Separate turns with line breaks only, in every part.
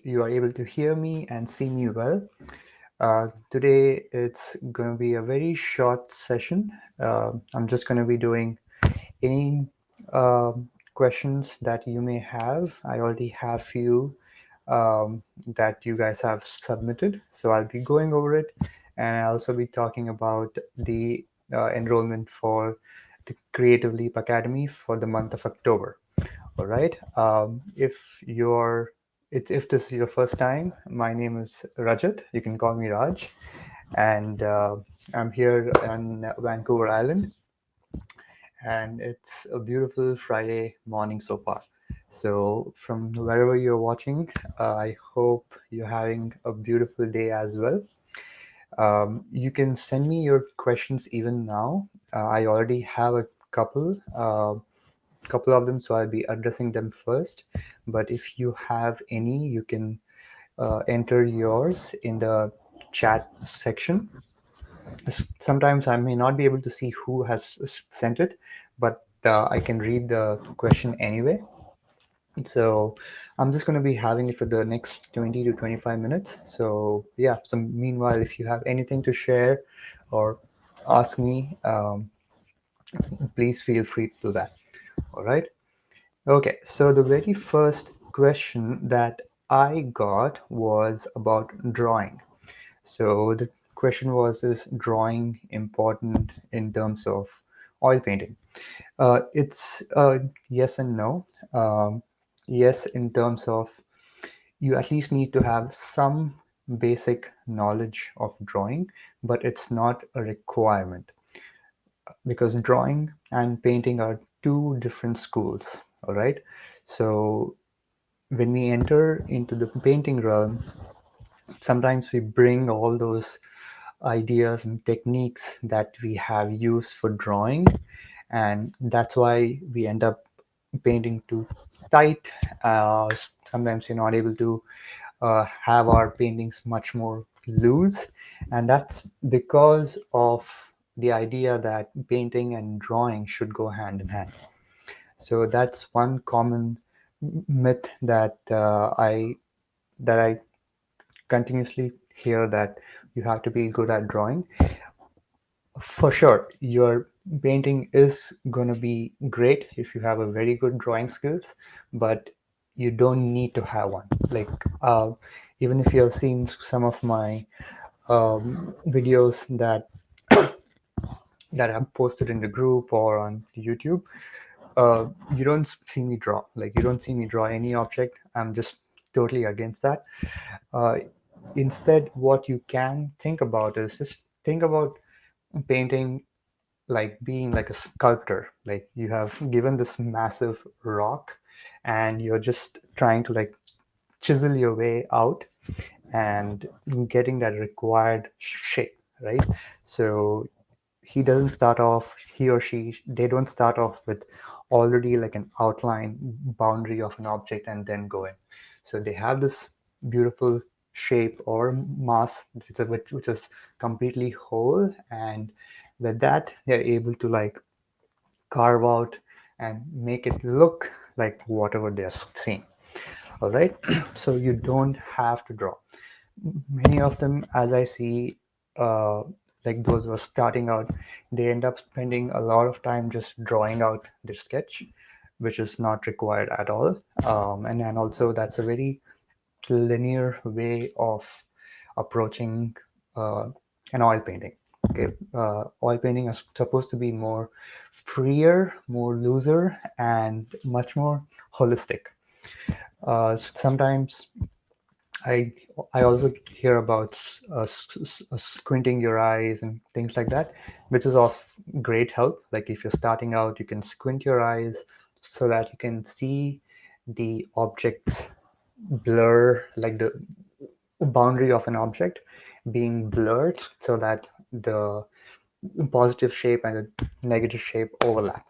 you are able to hear me and see me well. Today it's going to be a very short session. I'm just going to be doing any questions that you may have. I already have few that you guys have submitted, so I'll be going over it, and I'll also be talking about the enrollment for the Creative Leap Academy for the month of October. All right. If this is your first time, my name is Rajat. You can call me Raj, and I'm here on Vancouver Island, and it's a beautiful Friday morning so far. So from wherever you're watching, I hope you're having a beautiful day as well. You can send me your questions even now. I already have a couple of them, so I'll be addressing them first. But if you have any, you can enter yours in the chat section. Sometimes I may not be able to see who has sent it, but I can read the question anyway. So I'm just going to be having it for the next 20 to 25 minutes. So yeah, so meanwhile, if you have anything to share or ask me, please feel free to do that. All right. Okay, so the very first question that I got was about drawing. So the question was, is drawing important in terms of oil painting? It's yes and no. Yes, in terms of you at least need to have some basic knowledge of drawing, but it's not a requirement because drawing and painting are two different schools. All right. So when we enter into the painting realm, sometimes we bring all those ideas and techniques that we have used for drawing, and that's why we end up painting too tight. Sometimes you're not able to have our paintings much more loose, and that's because of the idea that painting and drawing should go hand in hand. So that's one common myth that I continuously hear, that you have to be good at drawing. For sure, your painting is going to be great if you have a very good drawing skills, but you don't need to have one. Like, uh, even if you have seen some of my videos that I've posted in the group or on YouTube, you don't see me draw. Like, you don't see me draw any object. I'm just totally against that. Uh, Instead, what you can think about is just think about painting like being like a sculptor. Like, you have given this massive rock and you're just trying to like chisel your way out and getting that required shape, right? So he or she, they don't start off with already like an outline boundary of an object and then go in. So they have this beautiful shape or mass which is completely whole, and with that they're able to like carve out and make it look like whatever they're seeing. All right. So you don't have to draw. Many of them, as I see, uh, like those who are starting out, they end up spending a lot of time just drawing out their sketch, which is not required at all. And also, that's a very linear way of approaching uh, an oil painting. Okay, oil painting is supposed to be more freer, more looser, and much more holistic. Sometimes I I also hear about squinting your eyes and things like that, which is of great help. Like, if you're starting out, you can squint your eyes so that you can see the objects blur, like the boundary of an object being blurred, so that the positive shape and the negative shape overlap,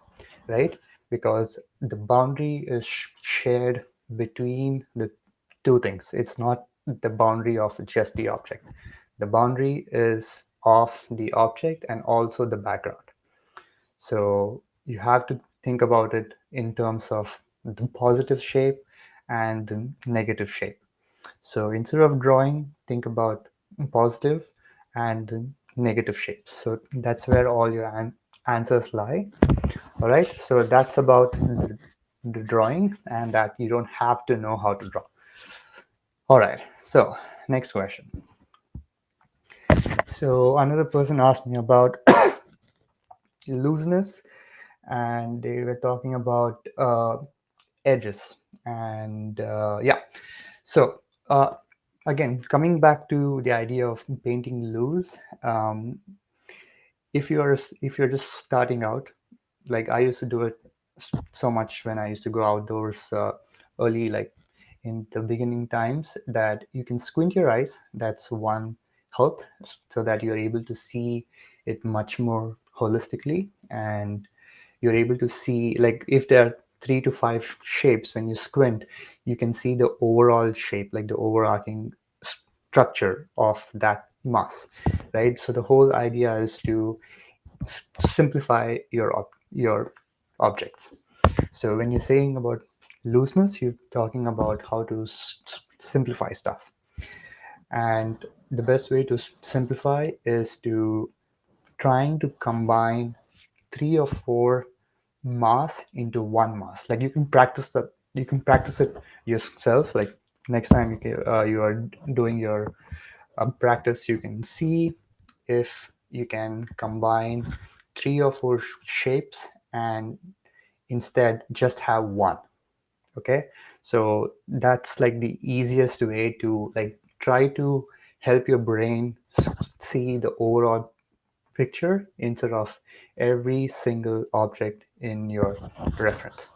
right? Because the boundary is shared between the two things. It's not the boundary of just the object. The boundary is of the object and also the background. So you have to think about it in terms of the positive shape and the negative shape. So instead of drawing, think about positive and negative shapes. So that's where all your answers lie. All right. So that's about the drawing, and that you don't have to know how to draw. All right. So next question. So another person asked me about looseness, and they were talking about edges. And yeah, so again, coming back to the idea of painting loose, um, if you're just starting out, like I used to do it so much when I used to go outdoors early, like in the beginning times, that you can squint your eyes. That's one help, so that you're able to see it much more holistically, and you're able to see, like, if there are 3 to 5 shapes, when you squint you can see the overall shape, like the overarching structure of that mass, right? So the whole idea is to simplify your objects. So when you're saying about looseness, you're talking about how to simplify stuff. And the best way to simplify is to trying to combine 3 or 4 mass into one mass. Like you can practice it yourself. Like next time you are doing your practice, you can see if you can combine 3 or 4 shapes and instead just have one. Okay, so that's like the easiest way to, like, try to help your brain see the overall picture instead of every single object in your reference.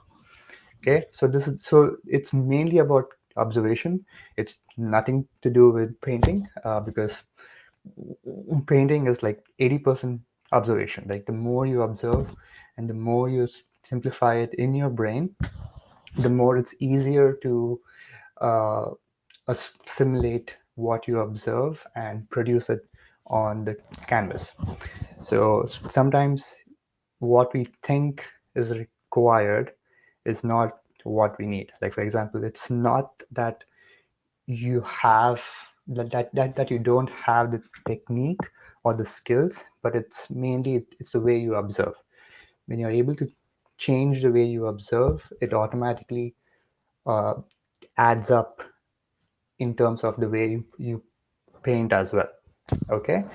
Okay, so it's mainly about observation. It's nothing to do with painting, because painting is like 80% observation. Like the more you observe and the more you simplify it in your brain, the more it's easier to uh, assimilate what you observe and produce it on the canvas. So sometimes what we think is required is not what we need. Like for example, it's not that you have that you don't have the technique or the skills, but it's mainly it's the way you observe. When you're able to change the way you observe, it automatically uh, adds up in terms of the way you paint as well. Okay,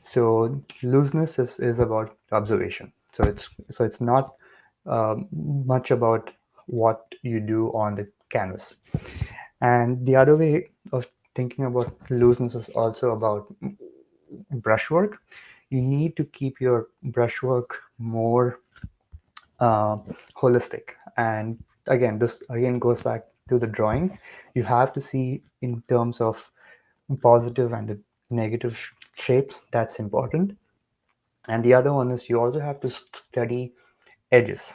so looseness is about observation. So it's not much about what you do on the canvas. And the other way of thinking about looseness is also about brushwork. You need to keep your brushwork more uh, holistic. And again, this again goes back to the drawing. You have to see in terms of positive and the negative shapes. That's important. And the other one is you also have to study edges,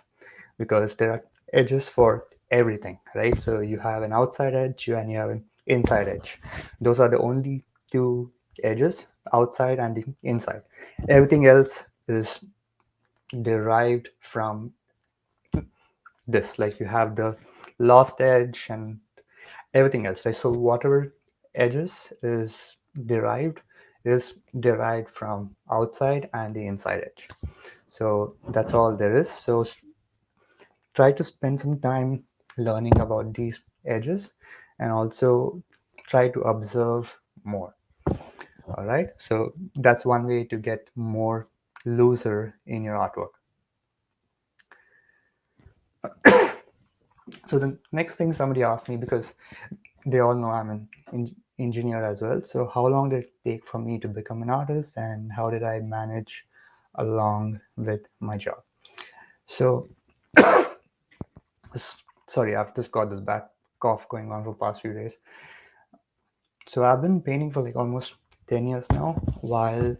because there are edges for everything, right? So you have an outside edge and you have an inside edge. Those are the only two edges, outside and the inside. Everything else is derived from this. Like you have the lost edge and everything else. Like, so whatever edges is derived from outside and the inside edge. So that's all there is. So try to spend some time learning about these edges, and also try to observe more. All right, so that's one way to get more looser in your artwork. So the next thing somebody asked me, because they all know I'm an engineer as well, so how long did it take for me to become an artist, and how did I manage along with my job? So sorry, I've just got this bad cough going on for past few days. So I've been painting for like almost 10 years now, while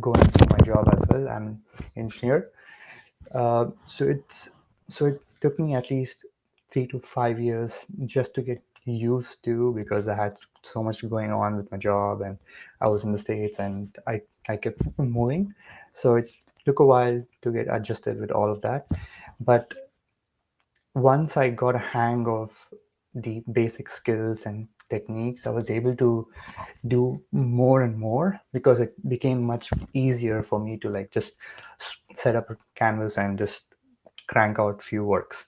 going to my job as well. I'm an engineer. So it took me at least 3 to 5 years just to get used to, because I had so much going on with my job, and I was in the States, and I kept moving. So it took a while to get adjusted with all of that. But once I got a hang of the basic skills and techniques, I was able to do more and more because it became much easier for me to like just set up a canvas and just crank out few works,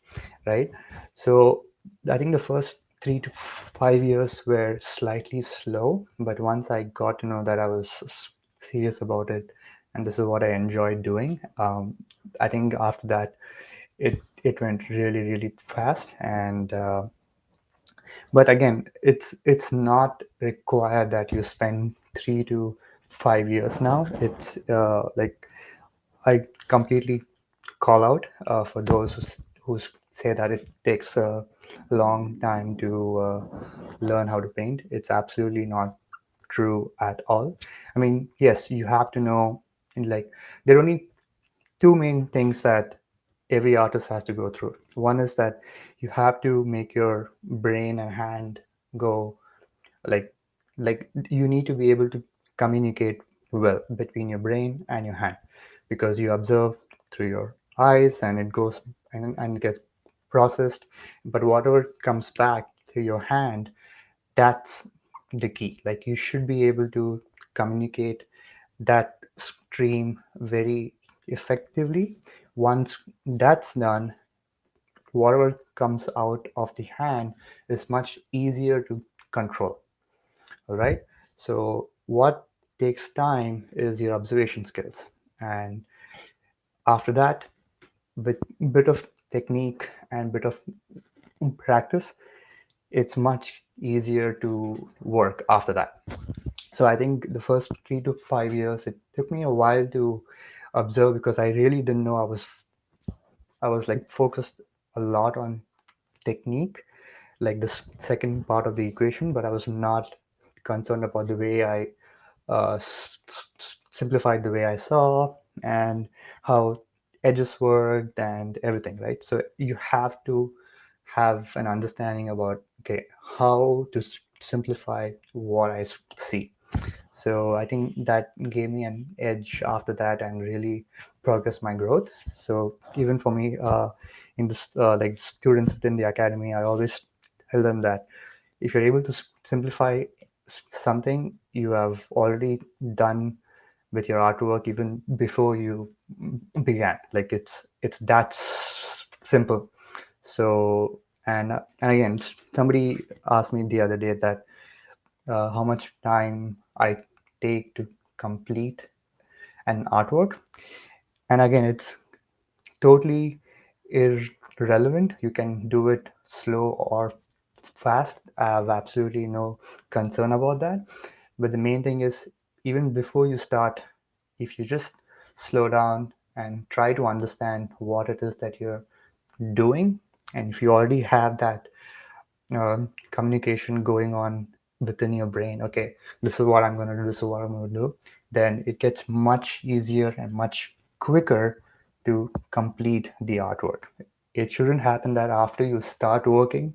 right? So I think the first 3 to 5 years were slightly slow, but once I got to know that I was serious about it and this is what I enjoyed doing, I think after that it went really really fast. And but again, it's not required that you spend 3 to 5 years now. It's like I completely call out for those who say that it takes a long time to learn how to paint. It's absolutely not true at all. I mean, yes, you have to know, like, there are only two main things that every artist has to go through. One is that you have to make your brain and hand go, like you need to be able to communicate well between your brain and your hand, because you observe through your eyes and it goes and gets processed, but whatever comes back through your hand, that's the key. Like, you should be able to communicate that stream very effectively. Once that's done, whatever comes out of the hand is much easier to control. All right. So what takes time is your observation skills, and after that, with bit of technique and bit of practice, it's much easier to work after that. So I think the first 3 to 5 years, it took me a while to observe because I really didn't know. I was like focused a lot on technique, like the second part of the equation, but I was not concerned about the way I simplified the way I saw and how edges worked and everything, right? So you have to have an understanding about, okay, how to simplify what I see. So I think that gave me an edge after that and really progressed my growth. So even for me, in this like students within the academy, I always tell them that if you're able to simplify something, you have already done with your artwork even before you began. Like, it's that simple. So and again, somebody asked me the other day that how much time I take to complete an artwork. And again, it's totally irrelevant. You can do it slow or fast. I have absolutely no concern about that. But the main thing is, even before you start, if you just slow down and try to understand what it is that you're doing, and if you already have that communication going on within your brain, okay, this is what I'm going to do, this is what I'm going to do, then it gets much easier and much quicker to complete the artwork. It shouldn't happen that after you start working,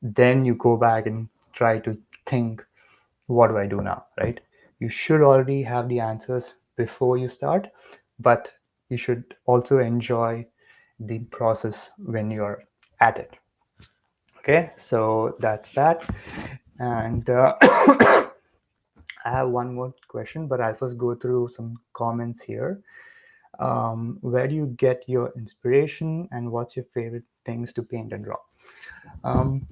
then you go back and try to think, what do I do now, right? You should already have the answers before you start, but you should also enjoy the process when you're at it. Okay, so that's that. And I have one more question, but I'll first go through some comments here. Where do you get your inspiration, and what's your favorite things to paint and draw? Um,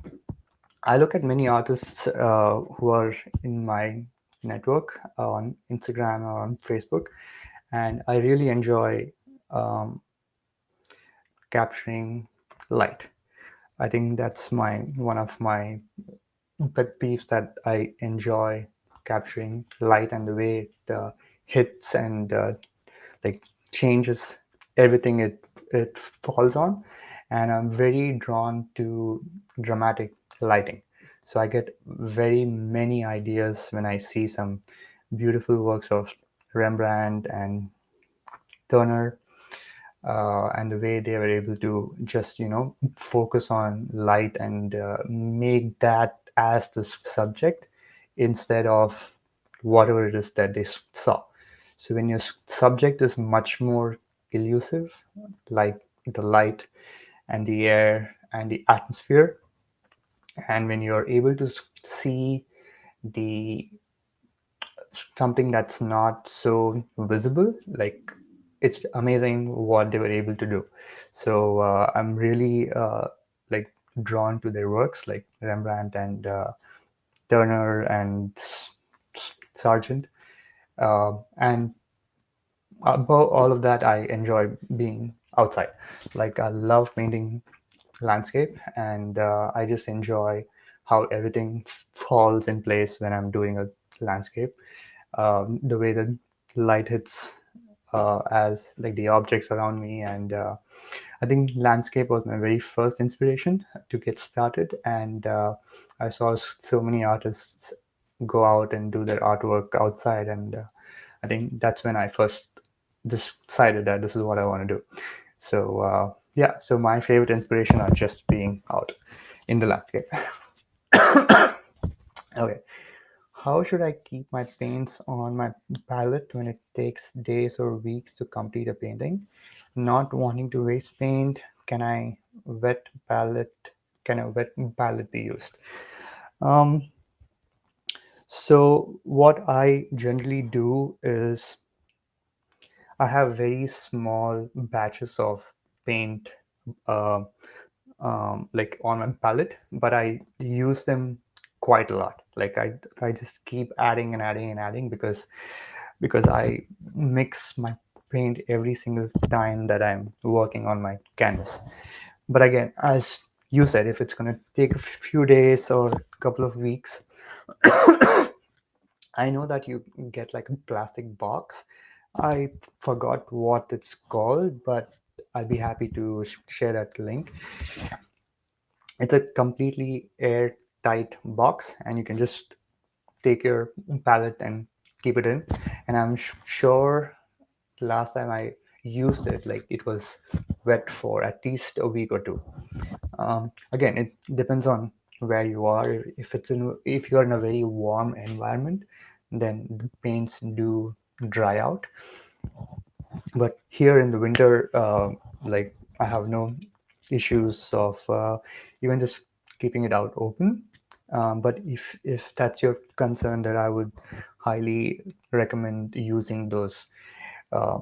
I look at many artists who are in my network on Instagram or on Facebook, and I really enjoy um, capturing light. I think that's my one of my pet peeves, that I enjoy capturing light and the way it hits and like changes everything it falls on. And I'm very drawn to dramatic lighting. So I get very many ideas when I see some beautiful works of Rembrandt and Turner, and the way they were able to just focus on light and make that as the subject instead of whatever it is that they saw. So when your subject is much more elusive, like the light and the air and the atmosphere, and when you're able to see the something that's not so visible. Like, it's amazing what they were able to do. So I'm really like drawn to their works, like Rembrandt and Turner and Sargent. And above all of that, I enjoy being outside. Like, I love painting landscape, and I just enjoy how everything falls in place when I'm doing a landscape. The way the light hits as like the objects around me, and I think landscape was my very first inspiration to get started. And I saw so many artists go out and do their artwork outside, and I think that's when I first decided that this is what I want to do. So yeah, so my favorite inspiration are just being out in the landscape. Okay, how should I keep my paints on my palette when it takes days or weeks to complete a painting? Not wanting to waste paint, can I wet palette? Can a wet palette be used? Um, so what I generally do is I have very small batches of paint, uh, like on my palette, but I use them quite a lot. Like, I just keep adding and adding and adding, because I mix my paint every single time that I'm working on my canvas. But again, as you said, if it's going to take a few days or a couple of weeks, I know that you get like a plastic box. I forgot what it's called, but I'd be happy to share that link. It's a completely airtight box, and you can just take your palette and keep it in. And I'm sure last time I used it, like, it was wet for at least a week or two. Again, it depends on where you are. If you're in a very warm environment, then the paints do dry out. But here in the winter, like, I have no issues of even just keeping it out open. But if that's your concern, then I would highly recommend using those uh,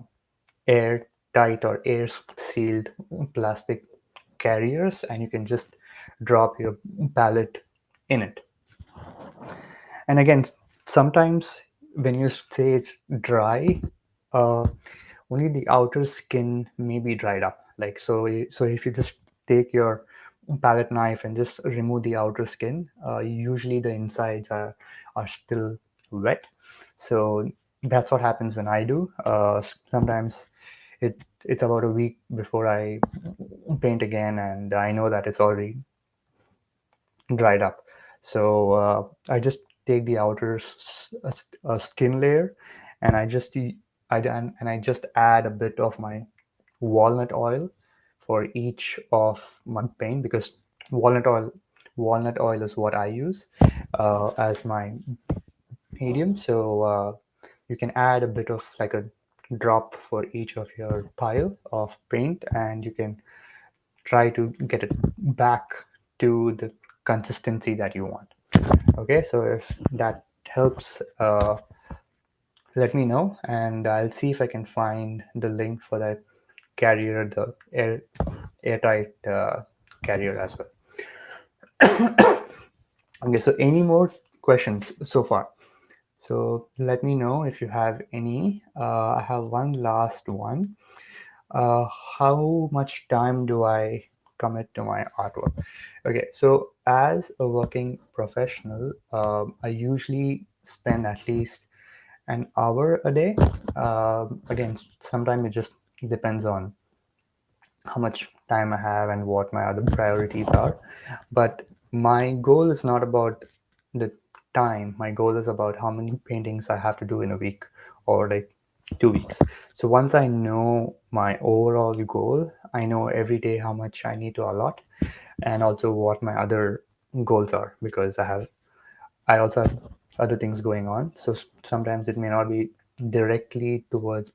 airtight or air sealed plastic carriers, and you can just drop your palette in it. And again, sometimes when you say it's dry, uh, only the outer skin may be dried up. Like, so if you just take your palette knife and just remove the outer skin, usually the insides are still wet. So that's what happens when I do. Sometimes it's about a week before I paint again, and I know that it's already dried up. So I just take the outer skin layer, and I just add a bit of my walnut oil for each of my paint, because walnut oil walnut oil is what I use as my medium. So you can add a bit of like a drop for each of your pile of paint, and you can try to get it back to the consistency that you want. Okay, so if that helps, let me know, and I'll see if I can find the link for that carrier, the airtight carrier as well. Okay, so any more questions so far? So let me know if you have any. I have one last one. uh, how much time do I commit to my artwork? Okay, so as a working professional, I usually spend at least an hour a day. Again, sometimes it just depends on how much time I have and what my other priorities are. But my goal is not about the time. My goal is about how many paintings I have to do in a week or like 2 weeks. So once I know my overall goal, I know every day how much I need to allot, and also what my other goals are, because I also have other things going on. So sometimes it may not be directly towards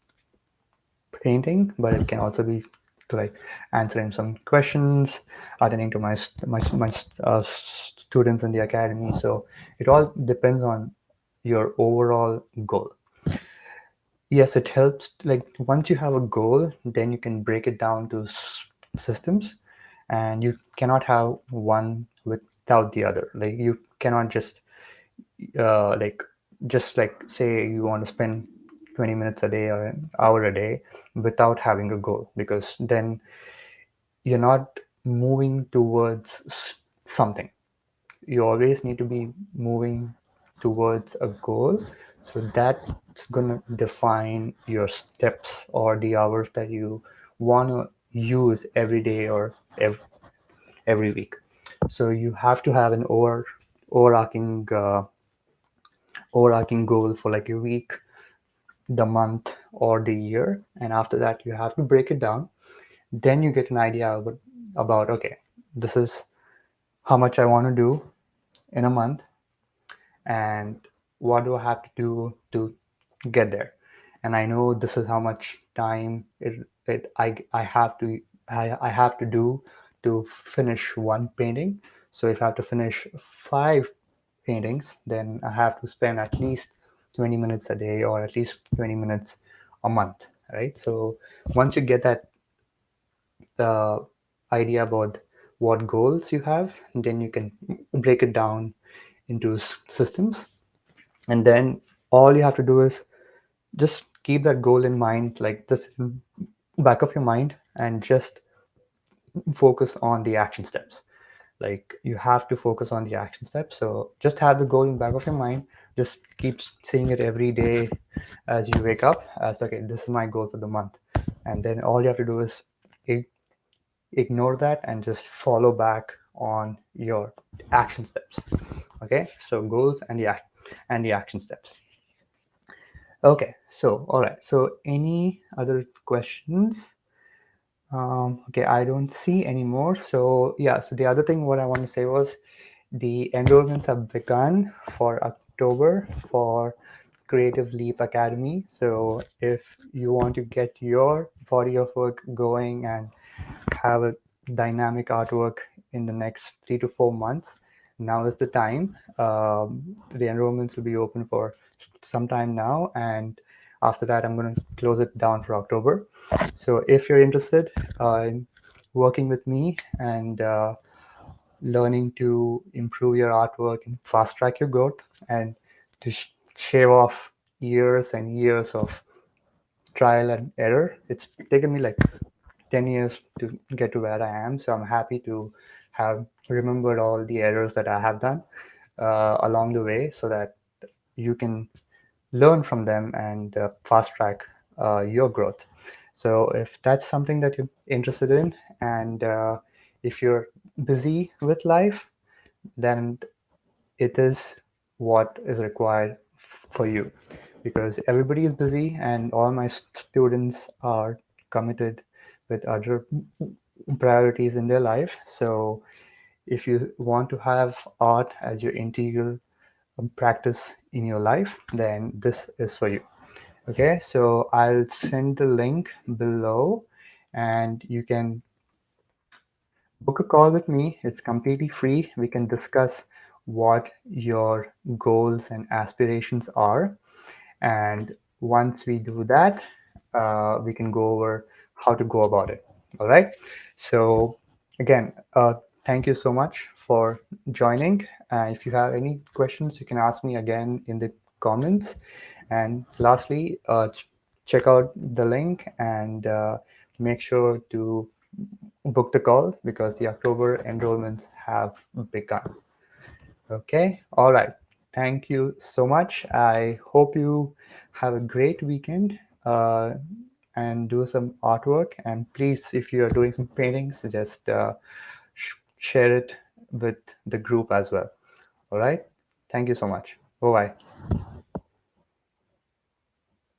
painting, but it can also be to like answering some questions, attending to my students in the academy. So it all depends on your overall goal. Yes, it helps. Like once you have a goal, then you can break it down to systems, and you cannot have one without the other. Like you cannot like just like say you want to spend 20 minutes a day or an hour a day without having a goal, because then you're not moving towards something. You always need to be moving towards a goal, so that's going to define your steps or the hours that you want to use every day or every week. So you have to have an overarching overarching goal for like a week, the month, or the year, and after that you have to break it down. Then you get an idea about okay, this is how much I want to do in a month, and what do I have to do to get there. And I know this is how much time I have to I have to do to finish one painting. So if I have to finish 5 paintings, then I have to spend at least 20 minutes a day or at least 20 minutes a month, right? So once you get that the idea about what goals you have, then you can break it down into systems, and then all you have to do is just keep that goal in mind, like this in back of your mind, and just focus on the action steps. Like you have to focus on the action steps, so just have the goal in back of your mind. Just keep saying it every day as you wake up as okay, this is my goal for the month, and then all you have to do is ignore that and just follow back on your action steps. Okay, so goals and the action steps. Okay, so all right, so any other questions? Okay, I don't see any more. So yeah, so the other thing what I want to say was the enrollments have begun for October for Creative Leap Academy. So if you want to get your body of work going and have a dynamic artwork in the next 3 to 4 months, now is the time. The enrollments will be open for some time now, and after that, I'm going to close it down for October. So if you're interested in working with me and learning to improve your artwork and fast track your growth, and to shave off years and years of trial and error. It's taken me like 10 years to get to where I am. So I'm happy to have remembered all the errors that I have done along the way, so that you can learn from them and fast track your growth. So if that's something that you're interested in, and if you're busy with life, then it is what is required for you, because everybody is busy and all my students are committed with other priorities in their life. So if you want to have art as your integral practice in your life, then this is for you. Okay, so I'll send the link below, and you can book a call with me. It's completely free. We can discuss what your goals and aspirations are. And once we do that, we can go over how to go about it. All right. So, again, thank you so much for joining. If you have any questions, you can ask me again in the comments. And lastly, check out the link and make sure to book the call, because the October enrollments have begun. Okay, all right. Thank you so much. I hope you have a great weekend and do some artwork. And please, if you are doing some paintings, just share it with the group as well. All right. Thank you so much. Bye bye.